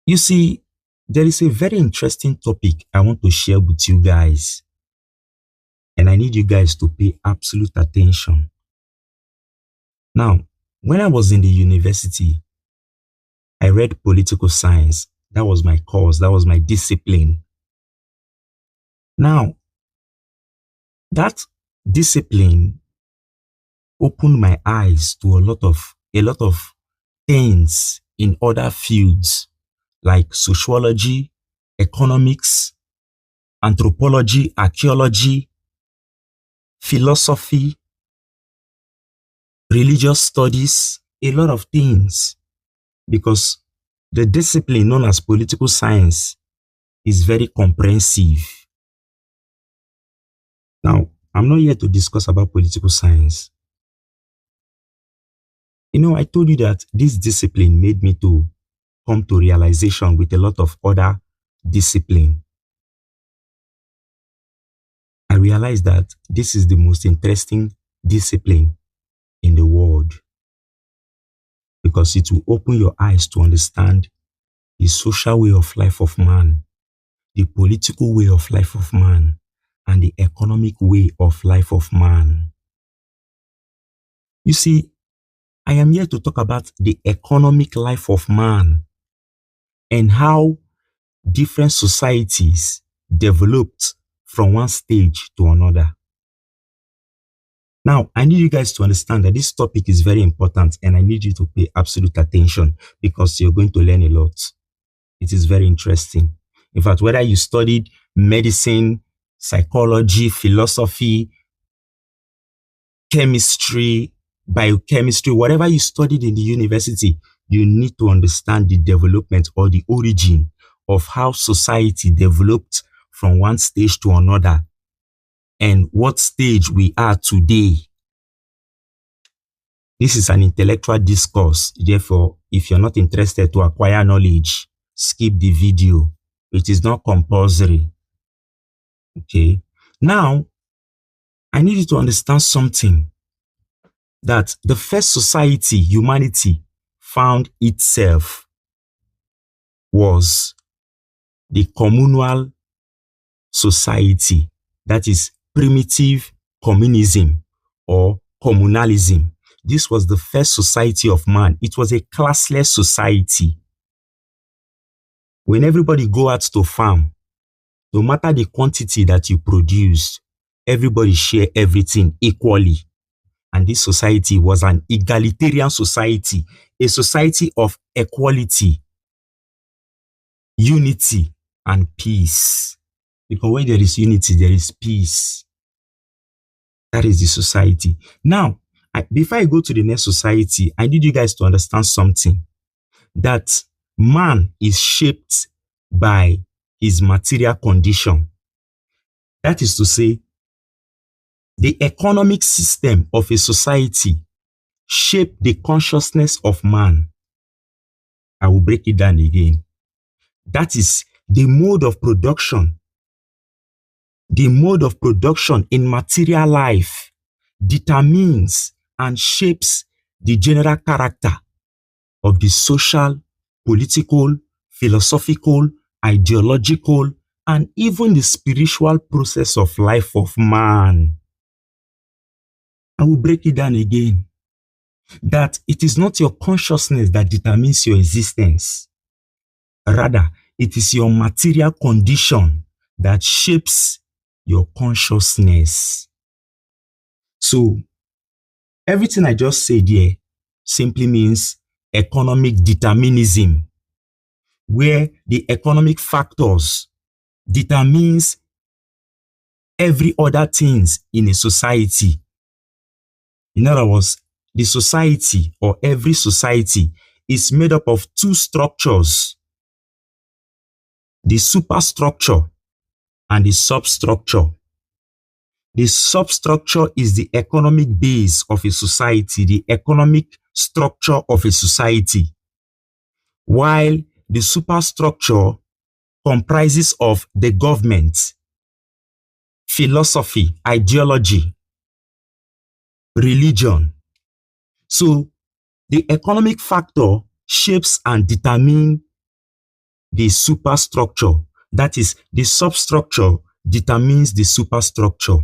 You see, there is a very interesting topic I want to share with you guys, and I need you guys to pay absolute attention. Now, when I was in the university, I read political science. That was my course, that was my discipline. Now, that discipline opened my eyes to a lot of things in other fields like sociology, economics, anthropology, archaeology, philosophy, religious studies, a lot of things. Because the discipline known as political science is very comprehensive. Now, I'm not here to discuss about political science. I told you that this discipline made me to come to realization with a lot of other discipline. I realized that this is the most interesting discipline in the world because it will open your eyes to understand the social way of life of man, the political way of life of man, and the economic way of life of man. You see, I am here to talk about the economic life of man and how different societies developed from one stage to another. Now, I need you guys to understand that this topic is very important and I need you to pay absolute attention because you're going to learn a lot. It is very interesting. In fact, whether you studied medicine, psychology, philosophy, chemistry, biochemistry, whatever you studied in the university, you need to understand the development or the origin of how society developed from one stage to another and what stage we are today. This is an intellectual discourse. Therefore, if you're not interested to acquire knowledge, skip the video. It is not compulsory. Okay. Now, I need you to understand something, that the first society humanity found itself was the communal society, that is primitive communism or communalism. This was the first society of man. It was a classless society. When everybody go out to farm, no matter the quantity that you produce, everybody share everything equally. And this society was an egalitarian society, a society of equality, unity, and peace. Because where there is unity, there is peace. That is the society. Now, before I go to the next society, I need you guys to understand something. That man is shaped by his material condition. That is to say, the economic system of a society shape the consciousness of man. I will break it down again. That is the mode of production. The mode of production in material life determines and shapes the general character of the social, political, philosophical, ideological, and even the spiritual process of life of man. I will break it down again. That it is not your consciousness that determines your existence. Rather, it is your material condition that shapes your consciousness. So, everything I just said here simply means economic determinism, where the economic factors determines every other things in a society. In other words, the society or every society is made up of two structures: the superstructure and the substructure. The substructure is the economic base of a society, the economic structure of a society, while the superstructure comprises of the government, philosophy, ideology, religion. So the economic factor shapes and determines the superstructure. That is, the substructure determines the superstructure.